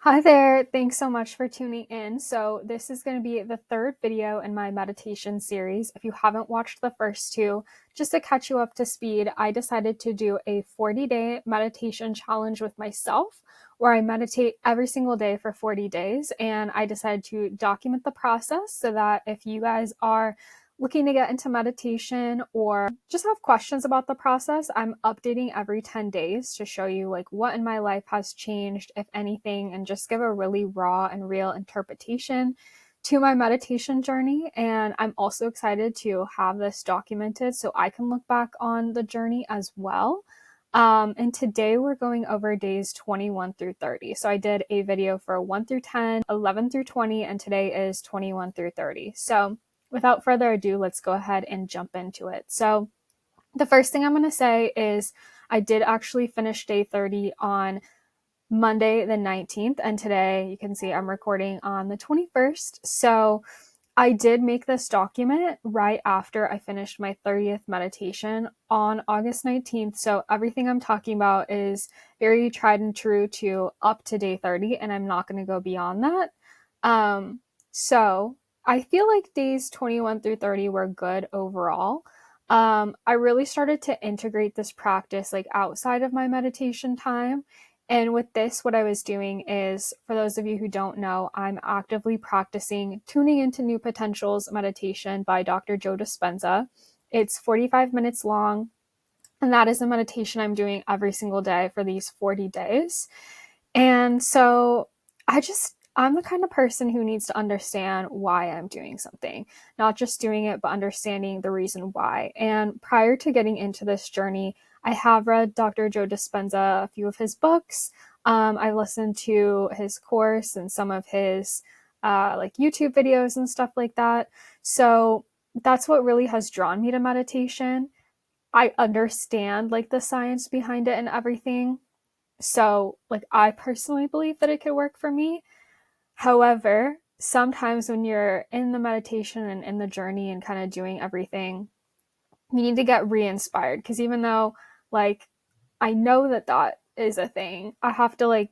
Hi there, thanks so much for tuning in. So this is going to be the third video in my meditation series. If you haven't watched the first two, just to catch you up to speed, I decided to do a 40-day meditation challenge with myself where I meditate every single day for 40 days. And I decided to document the process so that if you guys are looking to get into meditation or just have questions about the process, I'm updating every 10 days to show you like what in my life has changed, if anything, and just give a really raw and real interpretation to my meditation journey. And I'm also excited to have this documented so I can look back on the journey as well. And today we're going over days 21 through 30. So I did a video for 1 through 10, 11 through 20, and today is 21 through 30. So without further ado, let's go ahead and jump into it. So the first thing I'm going to say is I did actually finish day 30 on Monday the 19th, and today you can see I'm recording on the 21st. So I did make this document right after I finished my 30th meditation on August 19th. So everything I'm talking about is very tried and true to up to day 30, and I'm not going to go beyond that. So I feel like days 21 through 30 were good overall. I really started to integrate this practice like outside of my meditation time. And with this, what I was doing is, for those of you who don't know, I'm actively practicing Tuning into New Potentials meditation by Dr. Joe Dispenza. It's 45 minutes long, and that is a meditation I'm doing every single day for these 40 days. And so I'm the kind of person who needs to understand why I'm doing something, not just doing it, but understanding the reason why. And prior to getting into this journey, I have read Dr. Joe Dispenza, a few of his books. I listened to his course and some of his like YouTube videos and stuff like that. So that's what really has drawn me to meditation. I understand like the science behind it and everything. So like I personally believe that it could work for me. However, sometimes when you're in the meditation and in the journey and kind of doing everything, you need to get re-inspired, because even though like I know that that is a thing, I have to like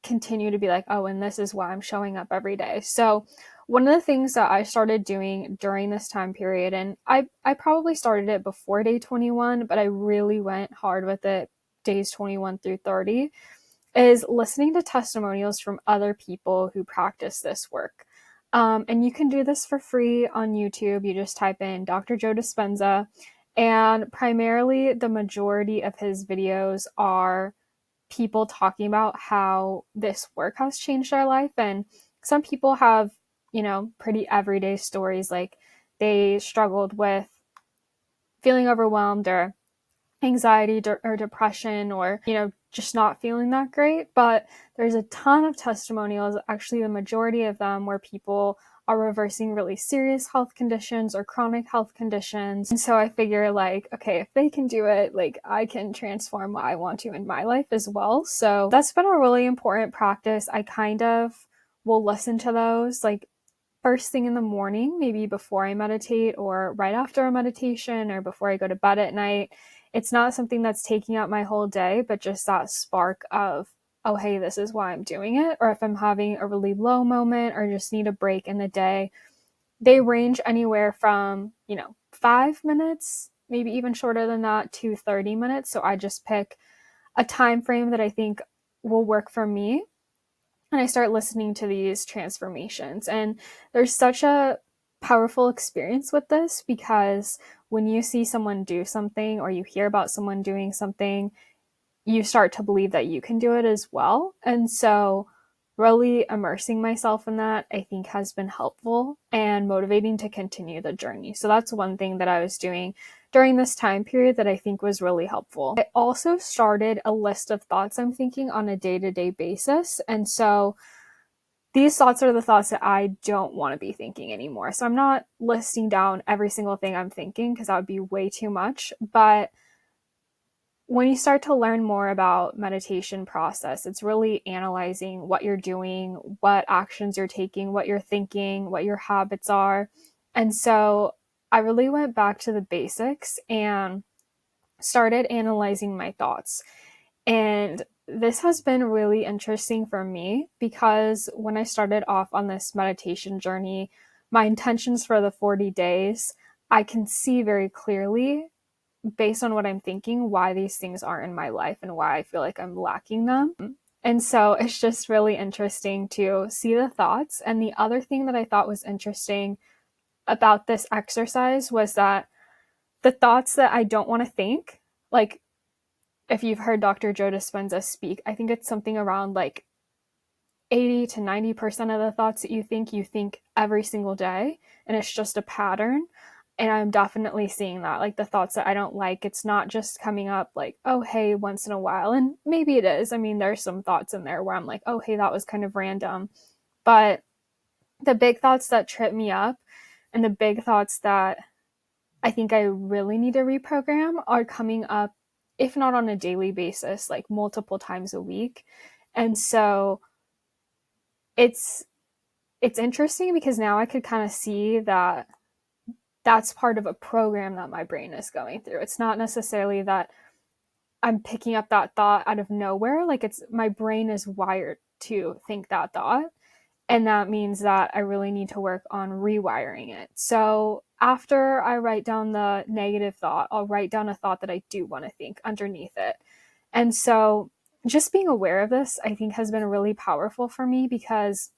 continue to be like, oh, and this is why I'm showing up every day. So one of the things that I started doing during this time period, and I probably started it before day 21, but I really went hard with it days 21 through 30, is listening to testimonials from other people who practice this work. And you can do this for free on YouTube. You just type in Dr. Joe Dispenza, and primarily the majority of his videos are people talking about how this work has changed their life. And some people have, pretty everyday stories, like they struggled with feeling overwhelmed or anxiety or depression, or just not feeling that great. But there's a ton of testimonials, actually the majority of them, where people are reversing really serious health conditions or chronic health conditions. And so I figure like, okay, if they can do it, like I can transform what I want to in my life as well. So that's been a really important practice. I kind of will listen to those like first thing in the morning, maybe before I meditate or right after a meditation or before I go to bed at night. It's not something that's taking up my whole day, but just that spark of, oh, hey, this is why I'm doing it. Or if I'm having a really low moment or just need a break in the day, they range anywhere from, 5 minutes, maybe even shorter than that, to 30 minutes. So I just pick a time frame that I think will work for me, and I start listening to these transformations. And there's such a powerful experience with this, because when you see someone do something or you hear about someone doing something, you start to believe that you can do it as well. And so really immersing myself in that, I think, has been helpful and motivating to continue the journey. So that's one thing that I was doing during this time period that I think was really helpful. I also started a list of thoughts I'm thinking on a day-to-day basis. And so these thoughts are the thoughts that I don't want to be thinking anymore. So I'm not listing down every single thing I'm thinking, because that would be way too much. But when you start to learn more about meditation process, it's really analyzing what you're doing, what actions you're taking, what you're thinking, what your habits are. And so I really went back to the basics and started analyzing my thoughts. And this has been really interesting for me because when I started off on this meditation journey, my intentions for the 40 days, I can see very clearly, based on what I'm thinking, why these things aren't in my life and why I feel like I'm lacking them. And so it's just really interesting to see the thoughts. And the other thing that I thought was interesting about this exercise was that the thoughts that I don't want to think, like if you've heard Dr. Joe Dispenza speak, I think it's something around like 80 to 90% of the thoughts that you think every single day, and it's just a pattern. And I'm definitely seeing that, like the thoughts that I don't like, it's not just coming up like, oh, hey, once in a while. And maybe it is. I mean, there's some thoughts in there where I'm like, oh, hey, that was kind of random. But the big thoughts that trip me up and the big thoughts that I think I really need to reprogram are coming up, if not on a daily basis, like multiple times a week. And so it's interesting because now I could kind of see that that's part of a program that my brain is going through. It's not necessarily that I'm picking up that thought out of nowhere. Like, it's my brain is wired to think that thought. And that means that I really need to work on rewiring it. So after I write down the negative thought, I'll write down a thought that I do want to think underneath it. And so just being aware of this, I think, has been really powerful for me because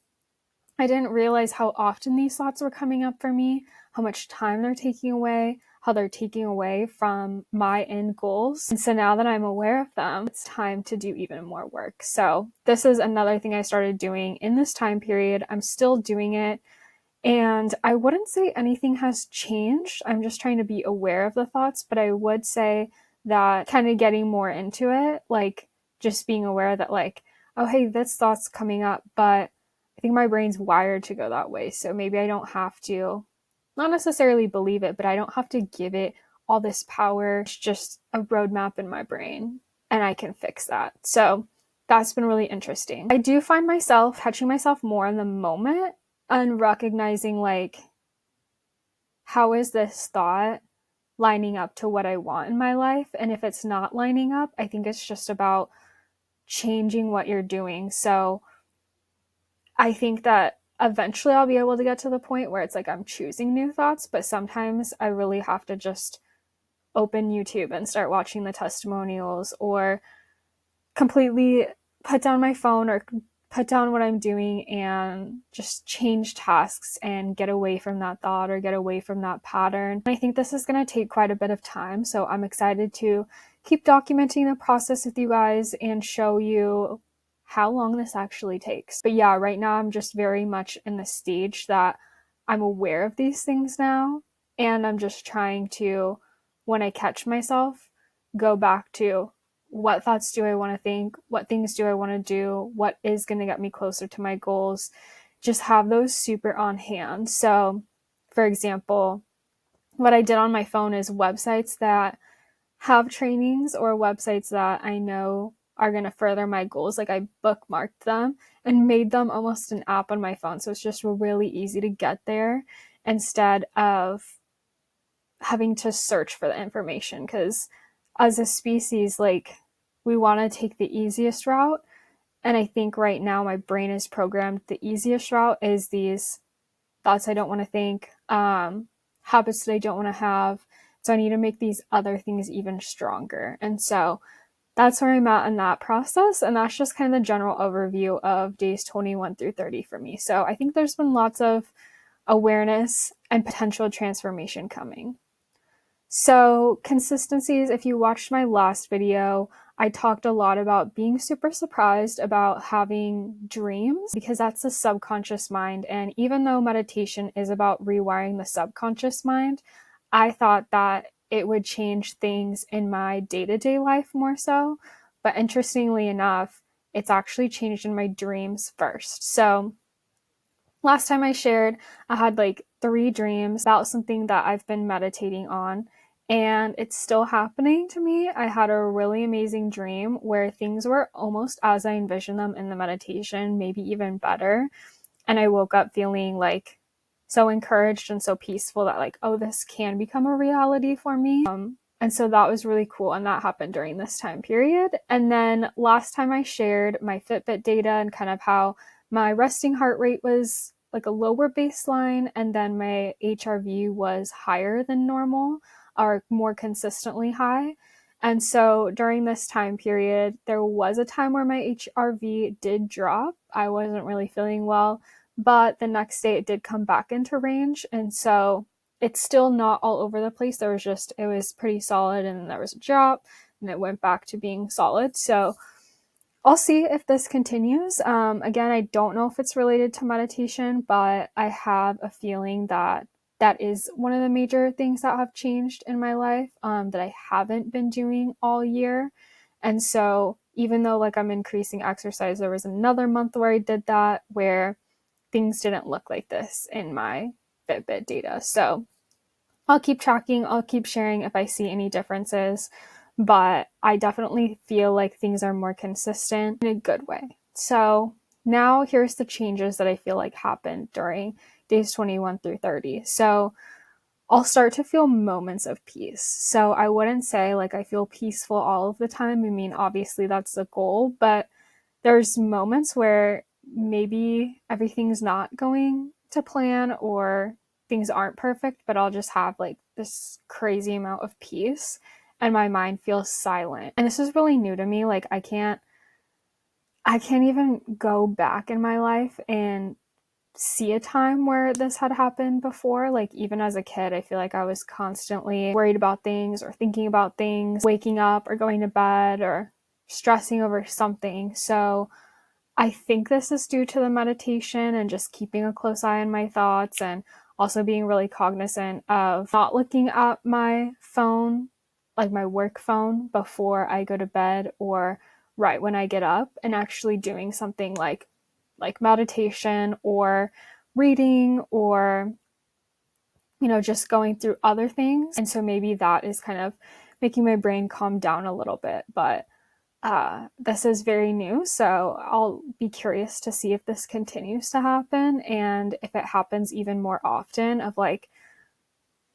I didn't realize how often these thoughts were coming up for me, how much time they're taking away, how they're taking away from my end goals. And so now that I'm aware of them, it's time to do even more work. So this is another thing I started doing in this time period. I'm still doing it. And I wouldn't say anything has changed. I'm just trying to be aware of the thoughts, but I would say that kind of getting more into it, like just being aware that like, oh, hey, this thought's coming up, but I think my brain's wired to go that way. So maybe I don't have to, not necessarily believe it, but I don't have to give it all this power. It's just a roadmap in my brain and I can fix that. So that's been really interesting. I do find myself catching myself more in the moment and recognizing like, how is this thought lining up to what I want in my life? And if it's not lining up, I think it's just about changing what you're doing. So I think that eventually I'll be able to get to the point where it's like I'm choosing new thoughts, but sometimes I really have to just open YouTube and start watching the testimonials or completely put down my phone or put down what I'm doing and just change tasks and get away from that thought or get away from that pattern. I think this is going to take quite a bit of time, so I'm excited to keep documenting the process with you guys and show you how long this actually takes. But yeah, right now I'm just very much in the stage that I'm aware of these things now, and I'm just trying to, when I catch myself, go back to what thoughts do I want to think? What things do I want to do? What is going to get me closer to my goals? Just have those super on hand. So, for example, what I did on my phone is websites that have trainings or websites that I know are going to further my goals. Like, I bookmarked them and made them almost an app on my phone. So it's just really easy to get there instead of having to search for the information, because as a species, like, we want to take the easiest route. And I think right now my brain is programmed the easiest route is these thoughts I don't want to think, habits that I don't want to have. So I need to make these other things even stronger. And so that's where I'm at in that process. And that's just kind of the general overview of days 21 through 30 for me. So I think there's been lots of awareness and potential transformation coming. So consistencies, if you watched my last video, I talked a lot about being super surprised about having dreams, because that's the subconscious mind. And even though meditation is about rewiring the subconscious mind, I thought that it would change things in my day-to-day life more so. But interestingly enough, it's actually changed in my dreams first. So last time I shared, I had like 3 dreams about something that I've been meditating on, and it's still happening to me. I had a really amazing dream where things were almost as I envisioned them in the meditation, maybe even better. And I woke up feeling like so encouraged and so peaceful that like, oh, this can become a reality for me. And so that was really cool. And that happened during this time period. And then last time I shared my Fitbit data and kind of how my resting heart rate was like a lower baseline, and then my HRV was higher than normal or more consistently high. And so during this time period, there was a time where my HRV did drop. I wasn't really feeling well, but the next day it did come back into range. And so it's still not all over the place. It was pretty solid, and there was a drop and it went back to being solid. So I'll see if this continues. Again, I don't know if it's related to meditation, but I have a feeling that that is one of the major things that have changed in my life, that I haven't been doing all year. And so even though like I'm increasing exercise, there was another month where I did that where things didn't look like this in my Fitbit data. So I'll keep tracking, I'll keep sharing if I see any differences, but I definitely feel like things are more consistent in a good way. So now here's the changes that I feel like happened during days 21 through 30. So I'll start to feel moments of peace. So I wouldn't say like I feel peaceful all of the time. I mean, obviously that's the goal, but there's moments where maybe everything's not going to plan or things aren't perfect, but I'll just have like this crazy amount of peace and my mind feels silent. And this is really new to me. Like I can't even go back in my life and see a time where this had happened before. Like even as a kid, I feel like I was constantly worried about things or thinking about things, waking up or going to bed or stressing over something. So I think this is due to the meditation and just keeping a close eye on my thoughts, and also being really cognizant of not looking at my phone, like my work phone, before I go to bed or right when I get up, and actually doing something like meditation or reading or just going through other things. And so maybe that is kind of making my brain calm down a little bit, but this is very new, so I'll be curious to see if this continues to happen and if it happens even more often, of like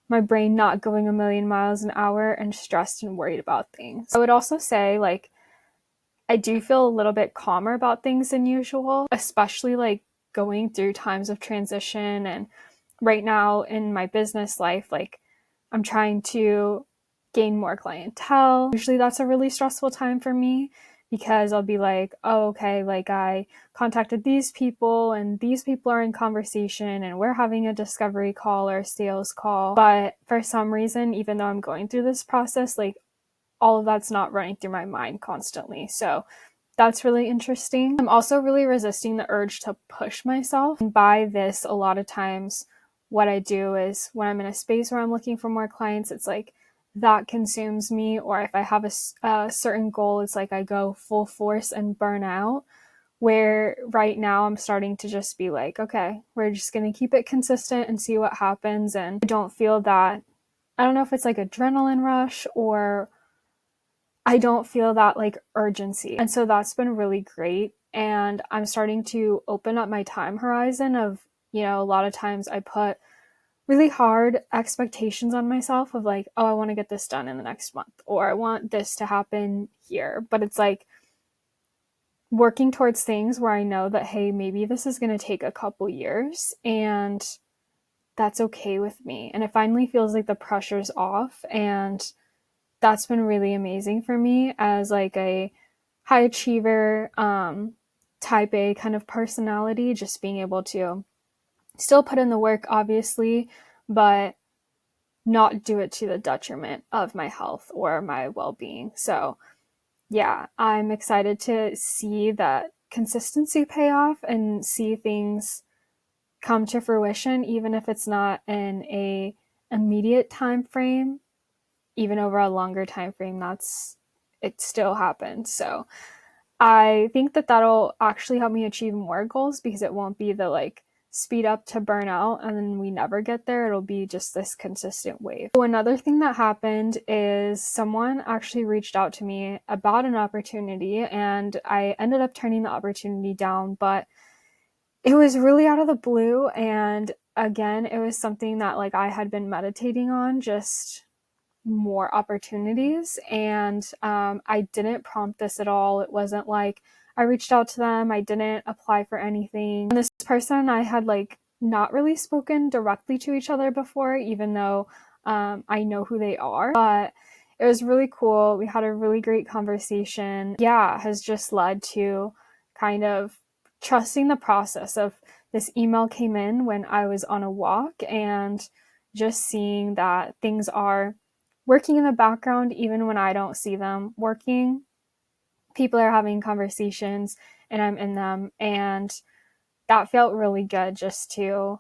my brain not going a million miles an hour and stressed and worried about things. I would also say like I do feel a little bit calmer about things than usual, especially like going through times of transition. And right now in my business life, like I'm trying to gain more clientele. Usually that's a really stressful time for me because I'll be like, oh, okay, like I contacted these people and these people are in conversation and we're having a discovery call or a sales call. But for some reason, even though I'm going through this process, like all of that's not running through my mind constantly. So that's really interesting. I'm also really resisting the urge to push myself. And by this, a lot of times what I do is when I'm in a space where I'm looking for more clients, it's like that consumes me. Or if I have a certain goal, it's like I go full force and burn out. Where right now I'm starting to just be like, okay, we're just going to keep it consistent and see what happens. And I don't feel that, I don't know if it's like adrenaline rush or I don't feel that like urgency. And so that's been really great. And I'm starting to open up my time horizon of, a lot of times I put really hard expectations on myself of like, oh, I want to get this done in the next month, or I want this to happen here. But it's like working towards things where I know that, hey, maybe this is going to take a couple years and that's okay with me. And it finally feels like the pressure's off, and that's been really amazing for me as like a high achiever, type A kind of personality, just being able to still put in the work, obviously, but not do it to the detriment of my health or my well-being. So yeah, I'm excited to see that consistency pay off and see things come to fruition, even if it's not in a immediate time frame. Even over a longer time frame, it still happens. So I think that that'll actually help me achieve more goals, because it won't be the like speed up to burn out and then we never get there. It'll be just this consistent wave. So another thing that happened is someone actually reached out to me about an opportunity, and I ended up turning the opportunity down, but it was really out of the blue. And again, it was something that like I had been meditating on just more opportunities. And I didn't prompt this at all. It wasn't like I reached out to them, I didn't apply for anything. And this person and I had like not really spoken directly to each other before, even though I know who they are. But it was really cool. We had a really great conversation. Yeah, it has just led to kind of trusting the process of this email came in when I was on a walk, and just seeing that things are working in the background even when I don't see them working. People are having conversations and I'm in them, and that felt really good just to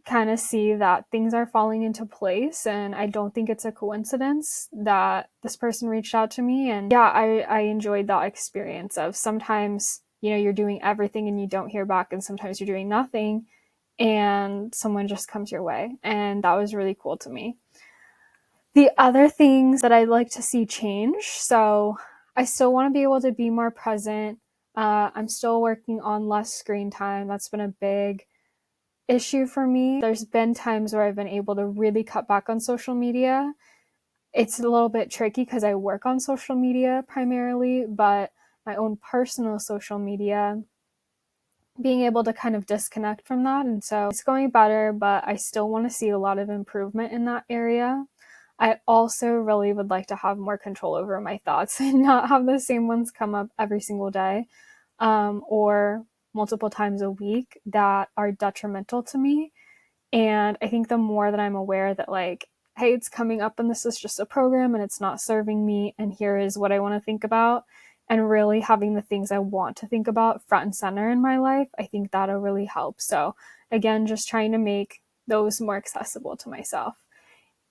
kind of see that things are falling into place. And I don't think it's a coincidence that this person reached out to me. And yeah, I enjoyed that experience of sometimes, you know, you're doing everything and you don't hear back, and sometimes you're doing nothing and someone just comes your way. And that was really cool to me. The other things that I'd like to see change, so I still want to be able to be more present. I'm still working on less screen time. That's been a big issue for me. There's been times where I've been able to really cut back on social media. It's a little bit tricky because I work on social media primarily, but my own personal social media, being able to kind of disconnect from that. And so it's going better, but I still want to see a lot of improvement in that area. I also really would like to have more control over my thoughts and not have the same ones come up every single day, or multiple times a week that are detrimental to me. And I think the more that I'm aware that, like, hey, it's coming up and this is just a program and it's not serving me, and here is what I want to think about, and really having the things I want to think about front and center in my life, I think that'll really help. So again, just trying to make those more accessible to myself.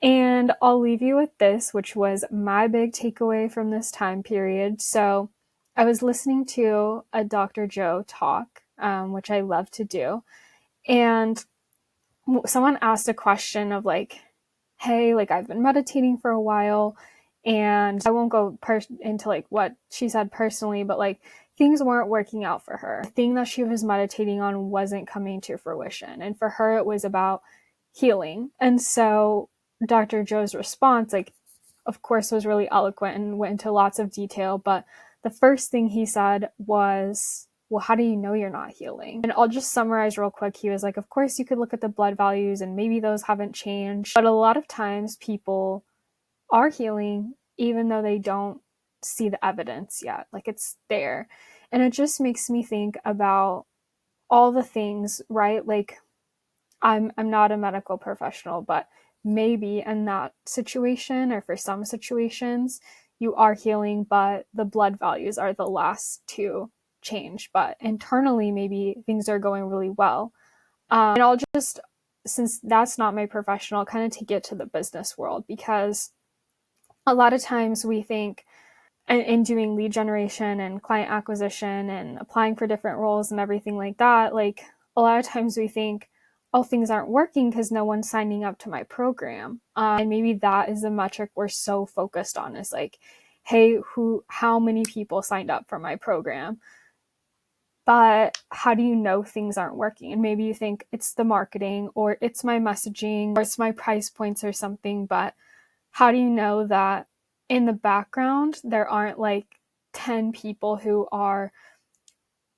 And I'll leave you with this, which was my big takeaway from this time period. So I was listening to a Dr. Joe talk, which I love to do. And someone asked a question of like, hey, like I've been meditating for a while, and I won't go into like what she said personally, but like things weren't working out for her. The thing that she was meditating on wasn't coming to fruition. And for her, it was about healing. And so Dr. Joe's response, like, of course, was really eloquent and went into lots of detail. But the first thing he said was, well, how do you know you're not healing? And I'll just summarize real quick. He was like, of course, you could look at the blood values and maybe those haven't changed. But a lot of times people are healing even though they don't see the evidence yet. Like, it's there. And it just makes me think about all the things, right? Like, I'm not a medical professional, but maybe in that situation, or for some situations, you are healing, but the blood values are the last to change. But internally, maybe things are going really well. And I'll just, since that's not my professional, kind of take it to the business world, because a lot of times we think in doing lead generation and client acquisition and applying for different roles and everything like that, like a lot of times we think, oh, things aren't working because no one's signing up to my program. And maybe that is the metric we're so focused on, is like, hey, how many people signed up for my program? But how do you know things aren't working? And maybe you think it's the marketing, or it's my messaging, or it's my price points or something. But how do you know that in the background there aren't like 10 people who are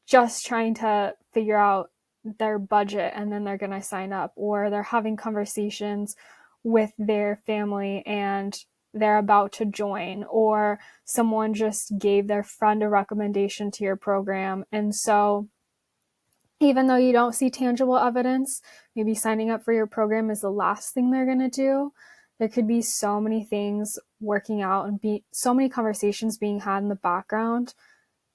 just trying to figure out their budget and then they're going to sign up, or they're having conversations with their family and they're about to join, or someone just gave their friend a recommendation to your program. And so even though you don't see tangible evidence, maybe signing up for your program is the last thing they're going to do. There could be so many things working out and so many conversations being had in the background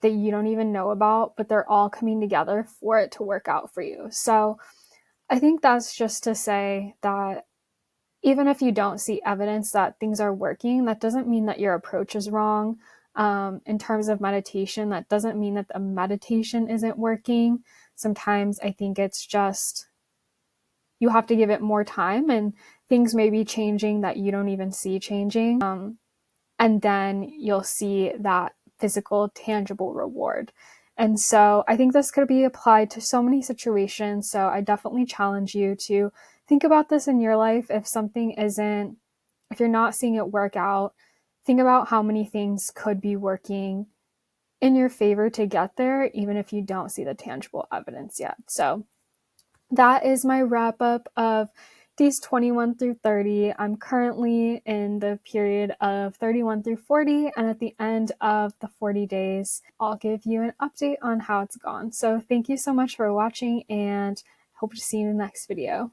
that you don't even know about, but they're all coming together for it to work out for you. So I think that's just to say that even if you don't see evidence that things are working, that doesn't mean that your approach is wrong. In terms of meditation, that doesn't mean that the meditation isn't working. Sometimes I think it's just you have to give it more time, and things may be changing that you don't even see changing. And then you'll see that physical, tangible reward. And so I think this could be applied to so many situations. So I definitely challenge you to think about this in your life. If if you're not seeing it work out, think about how many things could be working in your favor to get there, even if you don't see the tangible evidence yet. So that is my wrap up of days 21 through 30. I'm currently in the period of 31 through 40, and at the end of the 40 days, I'll give you an update on how it's gone. So thank you so much for watching, and hope to see you in the next video.